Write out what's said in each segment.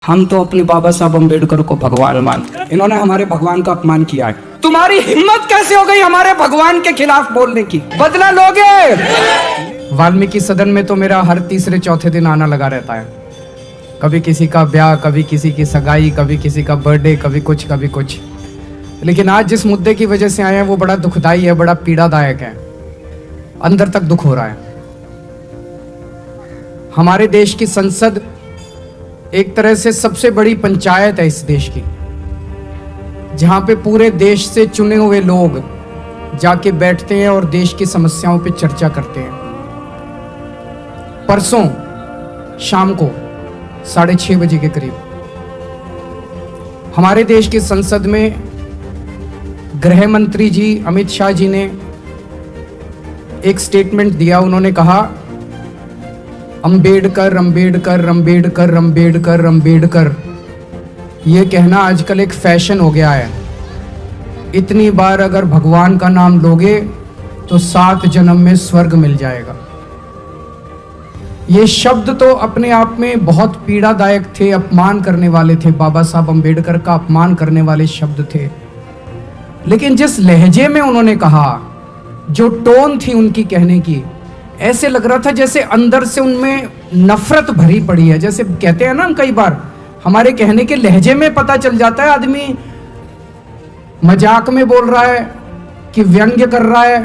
हम तो अपने बाबा साहब अम्बेडकर को भगवान मानते हैं। इन्होंने हमारे भगवान का अपमान किया है। तुम्हारी हिम्मत कैसे हो गई हमारे भगवान के खिलाफ बोलने की? बदला लोगे? वाल्मीकि सदन में तो मेरा हर तीसरे चौथे दिन आना लगा रहता है। कभी किसी का ब्याह, कभी किसी की सगाई, कभी किसी का बर्थडे, कभी कुछ कभी कुछ। लेकिन आज जिस मुद्दे की वजह से आए हैं वो बड़ा दुखदाई है, बड़ा पीड़ादायक है। अंदर तक दुख हो रहा है। हमारे देश की संसद एक तरह से सबसे बड़ी पंचायत है इस देश की, जहां पे पूरे देश से चुने हुए लोग जाके बैठते हैं और देश की समस्याओं पे चर्चा करते हैं। परसों शाम को 6:30 बजे के करीब हमारे देश की संसद में गृह मंत्री जी अमित शाह जी ने एक स्टेटमेंट दिया। उन्होंने कहा, अम्बेडकर अम्बेडकर अम्बेडकर अम्बेडकर अम्बेडकर, ये कहना आजकल एक फैशन हो गया है। इतनी बार अगर भगवान का नाम लोगे तो 7 जन्म में स्वर्ग मिल जाएगा। ये शब्द तो अपने आप में बहुत पीड़ादायक थे, अपमान करने वाले थे, बाबा साहब अम्बेडकर का अपमान करने वाले शब्द थे। लेकिन जिस लहजे में उन्होंने कहा, जो टोन थी उनकी कहने की, ऐसे लग रहा था जैसे अंदर से उनमें नफरत भरी पड़ी है। जैसे कहते हैं ना हम, कई बार हमारे कहने के लहजे में पता चल जाता है आदमी मजाक में बोल रहा है कि व्यंग्य कर रहा है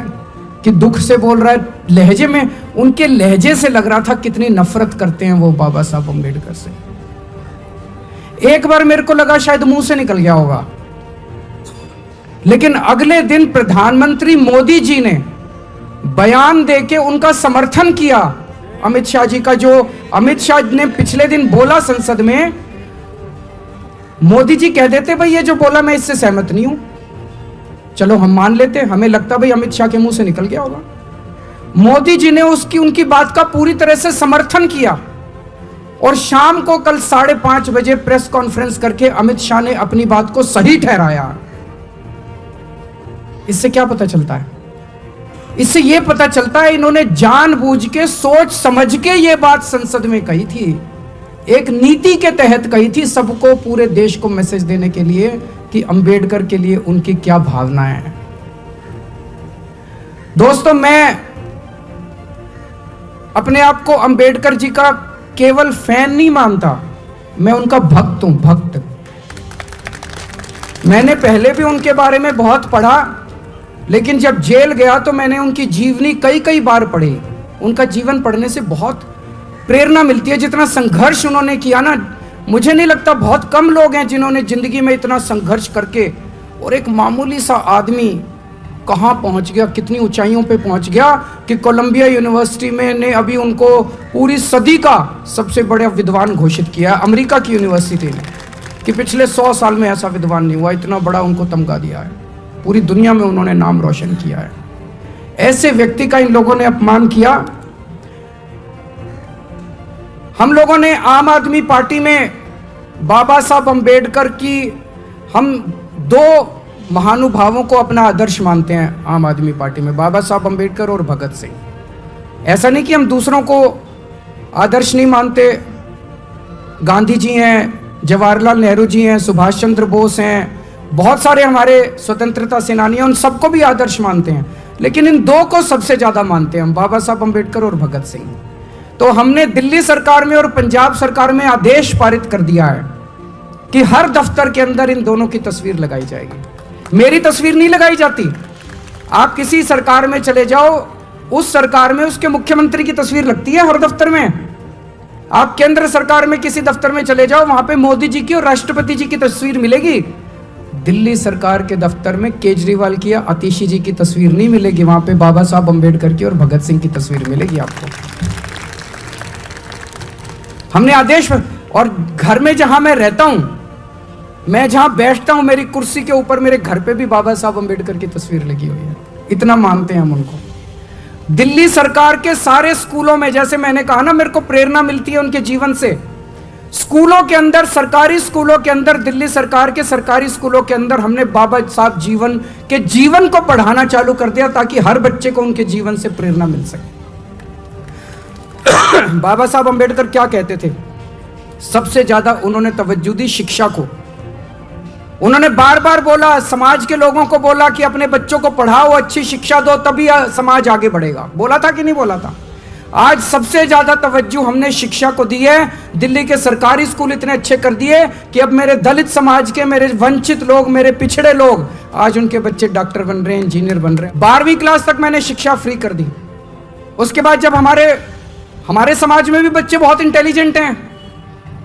कि दुख से बोल रहा है। लहजे में, उनके लहजे से लग रहा था कितनी नफरत करते हैं वो बाबा साहब अम्बेडकर से। एक बार मेरे को लगा शायद मुंह से निकल गया होगा, लेकिन अगले दिन प्रधानमंत्री मोदी जी ने बयान देके उनका समर्थन किया अमित शाह जी का। जो अमित शाह ने पिछले दिन बोला संसद में, मोदी जी कह देते भाई ये जो बोला मैं इससे सहमत नहीं हूं, चलो हम मान लेते। हमें लगता भाई अमित शाह के मुंह से निकल गया होगा। मोदी जी ने उनकी बात का पूरी तरह से समर्थन किया और शाम को कल 5:30 बजे प्रेस कॉन्फ्रेंस करके अमित शाह ने अपनी बात को सही ठहराया। इससे क्या पता चलता है? इससे यह पता चलता है इन्होंने जानबूझ के, सोच समझ के ये बात संसद में कही थी, एक नीति के तहत कही थी, सबको, पूरे देश को मैसेज देने के लिए कि अंबेडकर के लिए उनकी क्या भावनाएं हैं। दोस्तों, मैं अपने आप को अंबेडकर जी का केवल फैन नहीं मानता, मैं उनका भक्त हूं, भक्त। मैंने पहले भी उनके बारे में बहुत पढ़ा, लेकिन जब जेल गया तो मैंने उनकी जीवनी कई बार पढ़ी। उनका जीवन पढ़ने से बहुत प्रेरणा मिलती है। जितना संघर्ष उन्होंने किया ना, मुझे नहीं लगता बहुत कम लोग हैं जिन्होंने जिंदगी में इतना संघर्ष करके, और एक मामूली सा आदमी कहाँ पहुंच गया, कितनी ऊंचाइयों पे पहुंच गया कि कोलंबिया यूनिवर्सिटी में ने अभी उनको पूरी सदी का सबसे बड़ा विद्वान घोषित किया। अमेरिका की यूनिवर्सिटी ने, कि पिछले 100 साल में ऐसा विद्वान नहीं हुआ, इतना बड़ा उनको तमगा दिया है। पूरी दुनिया में उन्होंने नाम रोशन किया है। ऐसे व्यक्ति का इन लोगों ने अपमान किया। हम लोगों ने आम आदमी पार्टी में बाबा साहब अम्बेडकर की, हम 2 महानुभावों को अपना आदर्श मानते हैं आम आदमी पार्टी में, बाबा साहब अम्बेडकर और भगत सिंह। ऐसा नहीं कि हम दूसरों को आदर्श नहीं मानते। गांधी जी हैं, जवाहरलाल नेहरू जी हैं, सुभाष चंद्र बोस हैं, बहुत सारे हमारे स्वतंत्रता सेनानी हैं, उन सबको भी आदर्श मानते हैं। लेकिन इन 2 को सबसे ज्यादा मानते हैं हम, बाबा साहब अम्बेडकर और भगत सिंह। तो हमने दिल्ली सरकार में और पंजाब सरकार में आदेश पारित कर दिया है कि हर दफ्तर के अंदर इन दोनों की तस्वीर लगाई जाएगी। मेरी तस्वीर नहीं लगाई जाती। आप किसी सरकार में चले जाओ, उस सरकार में उसके मुख्यमंत्री की तस्वीर लगती है हर दफ्तर में। आप केंद्र सरकार में किसी दफ्तर में चले जाओ, वहां पे मोदी जी की और राष्ट्रपति जी की तस्वीर मिलेगी। दिल्ली सरकार के दफ्तर में केजरीवाल की या आतिशी जी की तस्वीर नहीं मिलेगी, वहां पे बाबा साहब अम्बेडकर की और भगत सिंह की तस्वीर मिलेगी आपको। हमने आदेश, और घर में जहां मैं रहता हूं, मैं जहां बैठता हूं, मेरी कुर्सी के ऊपर मेरे घर पे भी बाबा साहब अम्बेडकर की तस्वीर लगी हुई है। इतना मानते हैं हम उनको। दिल्ली सरकार के सारे स्कूलों में, जैसे मैंने कहा ना, मेरे को प्रेरणा मिलती है उनके जीवन से। स्कूलों के अंदर, सरकारी स्कूलों के अंदर, दिल्ली सरकार के सरकारी स्कूलों के अंदर हमने बाबा साहब जीवन को पढ़ाना चालू कर दिया, ताकि हर बच्चे को उनके जीवन से प्रेरणा मिल सके। बाबा साहब अम्बेडकर क्या कहते थे? सबसे ज्यादा उन्होंने तवज्जो दी शिक्षा को। उन्होंने बार बार बोला, समाज के लोगों को बोला कि अपने बच्चों को पढ़ाओ, अच्छी शिक्षा दो, तभी समाज आगे बढ़ेगा। बोला था कि नहीं बोला था? आज सबसे ज्यादा तवज्जो हमने शिक्षा को दी है। दिल्ली के सरकारी स्कूल इतने अच्छे कर दिए कि अब मेरे दलित समाज के, मेरे वंचित लोग, मेरे पिछड़े लोग, आज उनके बच्चे डॉक्टर बन रहे हैं, इंजीनियर बन रहे हैं। 12वीं क्लास तक मैंने शिक्षा फ्री कर दी। उसके बाद जब हमारे समाज में भी बच्चे बहुत इंटेलिजेंट हैं,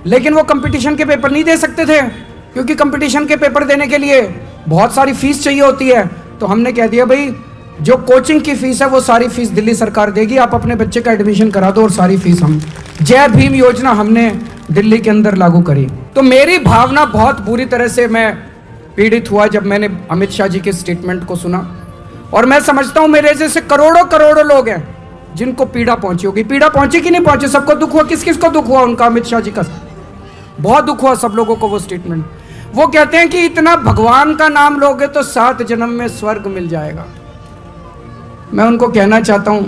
लेकिन वो कंपटीशन के पेपर नहीं दे सकते थे, क्योंकि कंपटीशन के पेपर देने के लिए बहुत सारी फीस चाहिए होती है। तो हमने कह दिया, भाई जो कोचिंग की फीस है वो सारी फीस दिल्ली सरकार देगी, आप अपने बच्चे का एडमिशन करा दो और सारी फीस हम। जय भीम योजना हमने दिल्ली के अंदर लागू करी। तो मेरी भावना बहुत बुरी तरह से मैं पीड़ित हुआ जब मैंने अमित शाह जी के स्टेटमेंट को सुना। और मैं समझता हूं मेरे जैसे करोड़ों करोड़ों लोग हैं जिनको पीड़ा पहुंची होगी। पीड़ा पहुंची कि नहीं पहुंची? सबको दुख हुआ। किस किस को दुख हुआ उनका? अमित शाह जी का बहुत दुख हुआ, सब लोगों को वो स्टेटमेंट। वो कहते हैं कि इतना भगवान का नाम लोगे तो 7 जन्म में स्वर्ग मिल जाएगा। मैं उनको कहना चाहता हूं,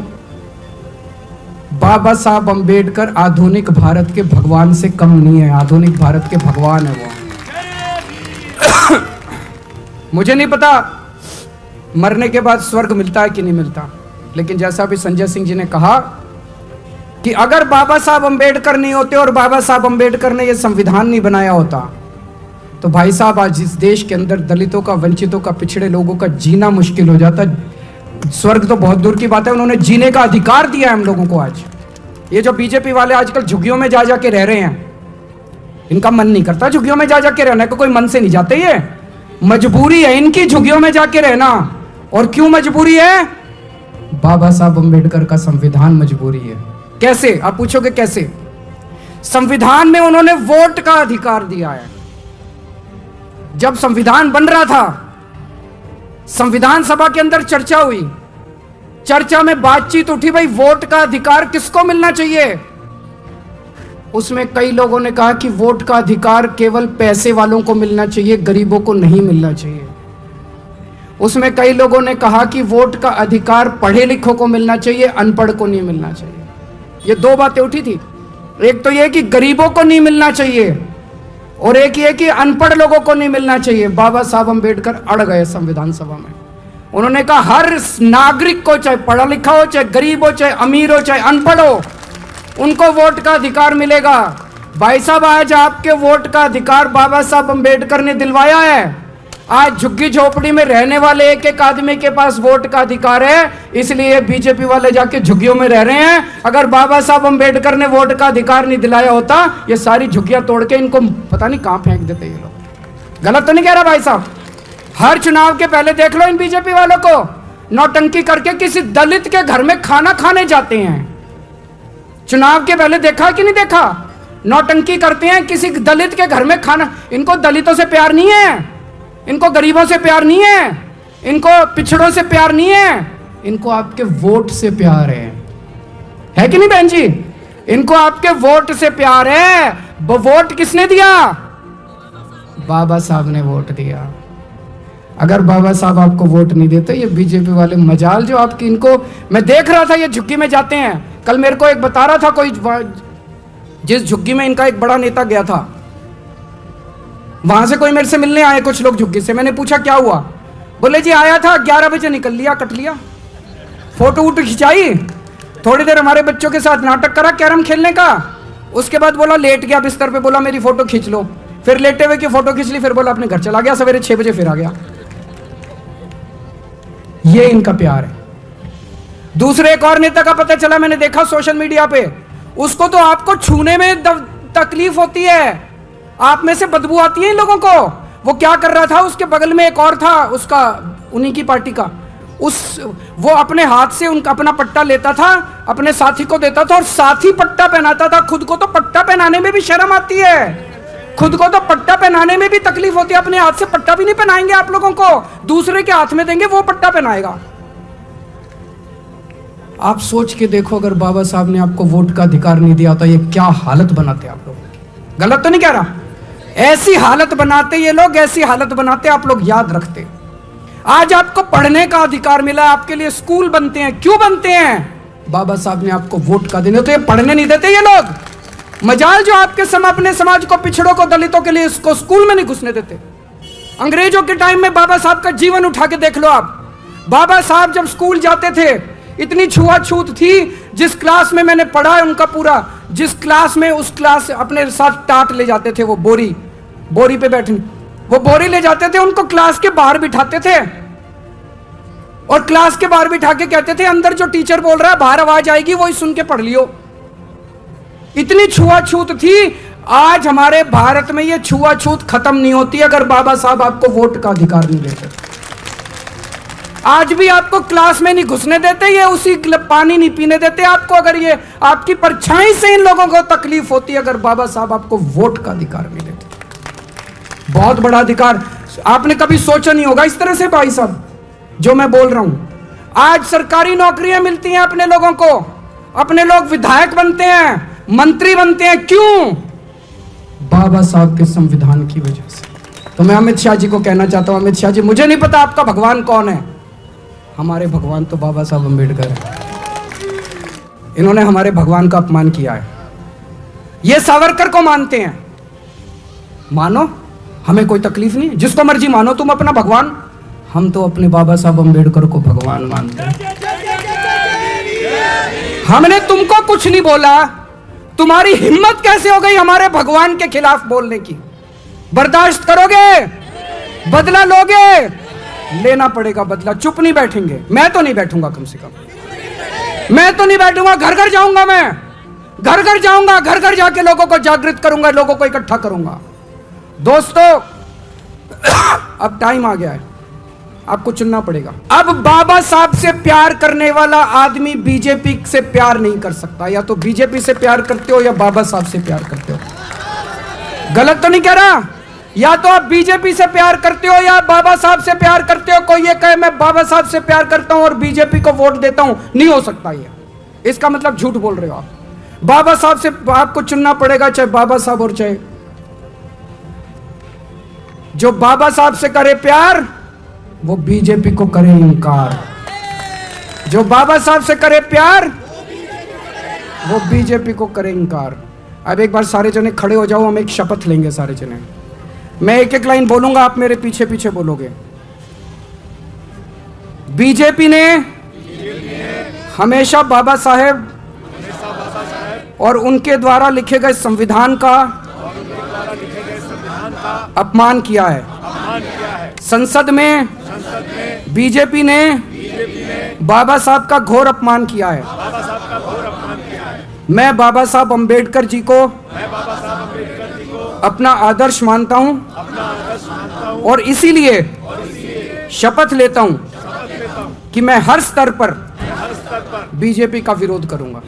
बाबा साहब अंबेडकर आधुनिक भारत के भगवान से कम नहीं है। आधुनिक भारत के भगवान है वो। मुझे नहीं पता मरने के बाद स्वर्ग मिलता है कि नहीं मिलता, लेकिन जैसा भी संजय सिंह जी ने कहा कि अगर बाबा साहब अंबेडकर नहीं होते और बाबा साहब अंबेडकर ने यह संविधान नहीं बनाया होता, तो भाई साहब आज इस देश के अंदर दलितों का, वंचितों का, पिछड़े लोगों का जीना मुश्किल हो जाता। स्वर्ग तो बहुत दूर की बात है, उन्होंने जीने का अधिकार दिया है हम लोगों को। आज ये जो बीजेपी वाले आजकल झुग्गियों में जा जाके रह रहे हैं, इनका मन नहीं करता झुग्गियों में जा जाके रहने को, कोई मन से नहीं जाते, ये मजबूरी है इनकी झुग्गियों में जाके रहना। और क्यों मजबूरी है? बाबा साहब अंबेडकर का संविधान मजबूरी है। कैसे? आप पूछोगे कैसे? संविधान में उन्होंने वोट का अधिकार दिया है। जब संविधान बन रहा था, संविधान सभा के अंदर चर्चा हुई, चर्चा में बातचीत उठी, भाई वोट का अधिकार किसको मिलना चाहिए? उसमें कई लोगों ने कहा कि वोट का अधिकार केवल पैसे वालों को मिलना चाहिए, गरीबों को नहीं मिलना चाहिए। उसमें कई लोगों ने कहा कि वोट का अधिकार पढ़े लिखों को मिलना चाहिए, अनपढ़ को नहीं मिलना चाहिए। ये 2 बातें उठी थी। एक तो ये कि गरीबों को नहीं मिलना चाहिए, और एक ये कि अनपढ़ लोगों को नहीं मिलना चाहिए। बाबा साहब अंबेडकर अड़ गए संविधान सभा में। उन्होंने कहा हर नागरिक को, चाहे पढ़ा लिखा हो, चाहे गरीब हो, चाहे अमीर हो, चाहे अनपढ़ हो, उनको वोट का अधिकार मिलेगा। भाई साहब आज आपके वोट का अधिकार बाबा साहब अंबेडकर ने दिलवाया है। आज झुग्गी झोपड़ी में रहने वाले एक एक आदमी के पास वोट का अधिकार है, इसलिए बीजेपी वाले जाके झुग्गियों में रह रहे हैं। अगर बाबा साहब अंबेडकर ने वोट का अधिकार नहीं दिलाया होता, ये सारी झुग्गियां तोड़ के इनको पता नहीं कहां फेंक देते ये लोग। गलत तो नहीं कह रहा भाई साहब? हर चुनाव के पहले देख लो इन बीजेपी वालों को, नौटंकी करके किसी दलित के घर में खाना खाने जाते हैं। चुनाव के पहले देखा कि नहीं देखा? नौटंकी करते हैं किसी दलित के घर में खाना। इनको दलितों से प्यार नहीं है, इनको गरीबों से प्यार नहीं है, इनको पिछड़ों से प्यार नहीं है, इनको आपके वोट से प्यार है कि नहीं बहन जी? इनको आपके वोट से प्यार है। वो वोट किसने दिया? बाबा साहब ने वोट दिया। अगर बाबा साहब आपको वोट नहीं देते, ये बीजेपी वाले मजाल जो आपकी, इनको मैं देख रहा था ये झुग्गी में जाते हैं। कल मेरे को एक बता रहा था कोई, जिस झुग्गी में इनका एक बड़ा नेता गया था, वहां से कोई मेरे से मिलने आए कुछ लोग झुग्गी से। मैंने पूछा क्या हुआ? बोले जी आया था, 11 बजे निकल लिया, कट लिया। फोटो वोटो खिंचाई, थोड़ी देर हमारे बच्चों के साथ नाटक करा कैरम खेलने का, उसके बाद बोला लेट गया बिस्तर पे, बोला मेरी फोटो खींच लो। फिर लेटे हुए की फोटो खींच ली, फिर बोला अपने घर चला गया। सवेरे 6 बजे फिर आ गया। ये इनका प्यार है। दूसरे एक और नेता का पता चला, मैंने देखा सोशल मीडिया पे, उसको तो आपको छूने में तकलीफ होती है, आप में से बदबू आती है इन लोगों को। वो क्या कर रहा था, उसके बगल में एक और था उसका, उन्हीं की पार्टी का, वो अपने हाथ से उनका अपना पट्टा लेता था, अपने साथी को देता था और साथी पट्टा पहनाता था। खुद को तो पट्टा पहनाने में भी शर्म आती है, खुद को तो पट्टा पहनाने में भी तकलीफ होती है। अपने हाथ से पट्टा भी नहीं पहनाएंगे आप लोगों को, दूसरे के हाथ में देंगे, वो पट्टा पहनाएगा। आप सोच के देखो, अगर बाबा साहब ने आपको वोट का अधिकार नहीं दिया तो ये क्या हालत बनाते आप लोगों की। गलत तो नहीं कह रहा? ऐसी हालत बनाते ये लोग, ऐसी हालत बनाते आप लोग याद रखते। आज आपको पढ़ने का अधिकार मिला, आपके लिए स्कूल बनते हैं। क्यों बनते हैं? बाबा साहब ने आपको वोट का देने, तो ये पढ़ने नहीं देते ये लोग। मजाल जो आपके समय अपने समाज को, पिछड़ों को, दलितों के लिए इसको स्कूल में नहीं घुसने देते। अंग्रेजों के टाइम में बाबा साहब का जीवन उठा के देख लो आप। बाबा साहब जब स्कूल जाते थे इतनी छुआछूत थी, जिस क्लास में मैंने पढ़ा है उनका पूरा, जिस क्लास में उस क्लास अपने साथ टाट ले जाते थे, वो बोरी पे बैठे, वो बोरी ले जाते थे, उनको क्लास के बाहर बिठाते थे और क्लास के बाहर बिठा के कहते थे अंदर जो टीचर बोल रहा है बाहर आवाज आएगी वही सुन के पढ़ लियो। इतनी छुआछूत थी। आज हमारे भारत में ये छुआछूत खत्म नहीं होती अगर बाबा साहब आपको वोट का अधिकार नहीं देते। आज भी आपको क्लास में नहीं घुसने देते, ये उसी पानी नहीं पीने देते आपको, अगर ये आपकी परछाई से इन लोगों को तकलीफ होती अगर बाबा साहब आपको वोट का अधिकार नहीं देते। बहुत बड़ा अधिकार, आपने कभी सोचा नहीं होगा इस तरह से भाई साहब जो मैं बोल रहा हूं। आज सरकारी नौकरियां मिलती हैं अपने लोगों को, अपने लोग विधायक बनते हैं, मंत्री बनते हैं, क्यों? बाबा साहब के संविधान की वजह से। तो मैं अमित शाह जी को कहना चाहता हूं, अमित शाह जी मुझे नहीं पता आपका भगवान कौन है, हमारे भगवान तो बाबा साहब अम्बेडकर है। इन्होंने हमारे भगवान का अपमान किया है। ये सावरकर को मानते हैं, मानो, हमें कोई तकलीफ नहीं, जिसको मर्जी मानो तुम अपना भगवान। हम तो अपने बाबा साहब अम्बेडकर को भगवान मानते हैं। हमने तुमको कुछ नहीं बोला, तुम्हारी हिम्मत कैसे हो गई हमारे भगवान के खिलाफ बोलने की? बर्दाश्त करोगे? बदला लोगे? लेना पड़ेगा बदला, चुप नहीं बैठेंगे। मैं तो नहीं बैठूंगा, कम से कम मैं तो नहीं बैठूंगा। घर घर जाऊंगा, मैं घर घर जाऊंगा, घर घर जाके लोगों को जागृत करूंगा, लोगों को इकट्ठा करूंगा। दोस्तों अब टाइम आ गया है, आपको चुनना पड़ेगा। अब बाबा साहब से प्यार करने वाला आदमी बीजेपी से प्यार नहीं कर सकता। या तो बीजेपी से प्यार करते हो या बाबा साहब से प्यार करते हो। गलत तो नहीं कह रहा? या तो आप बीजेपी से प्यार करते हो या बाबा साहब से प्यार करते हो। कोई ये कहे मैं बाबा साहब से प्यार करता हूं और बीजेपी को वोट देता हूं, नहीं हो सकता ये। इसका मतलब झूठ बोल रहे हो आप। बाबा साहब से आपको चुनना पड़ेगा, चाहे बाबा साहब और चाहे जो बाबा साहब से करे प्यार वो बीजेपी को करे इनकार। जो बाबा साहब से करे प्यार वो बीजेपी को करे इनकार। अब एक बार सारे जने खड़े हो जाओ, हम एक शपथ लेंगे सारे जने। मैं एक एक लाइन बोलूंगा, आप मेरे पीछे पीछे बोलोगे। बीजेपी ने हमेशा बाबा साहेब और उनके द्वारा लिखे गए संविधान का अपमान किया है। संसद में बीजेपी ने बाबा साहब का घोर अपमान किया है। मैं बाबा साहब अम्बेडकर जी को अपना आदर्श मानता हूं और इसीलिए शपथ लेता हूं कि मैं हर स्तर पर बीजेपी का विरोध करूंगा।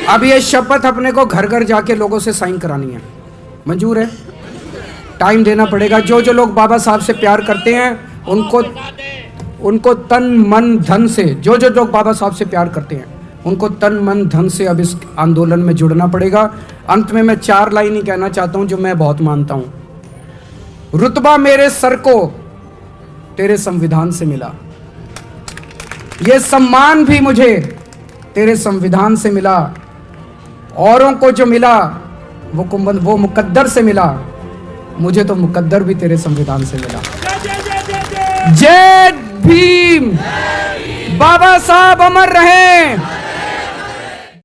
अब ये शपथ अपने को घर घर जाके लोगों से साइन करानी है। मंजूर है? टाइम देना पड़ेगा। जो जो लोग बाबा साहब से प्यार करते हैं उनको तन मन धन से, जो जो लोग बाबा साहब से प्यार करते हैं उनको तन मन धन से अब इस आंदोलन में जुड़ना पड़ेगा। अंत में मैं 4 लाइन ही कहना चाहता हूं जो मैं बहुत मानता हूं। रुतबा मेरे सर को तेरे संविधान से मिला, ये सम्मान भी मुझे तेरे संविधान से मिला। औरों को जो मिला वो मुकद्दर से मिला, मुझे तो मुकद्दर भी तेरे संविधान से मिला। जय भीम, बाबा साहब अमर रहें।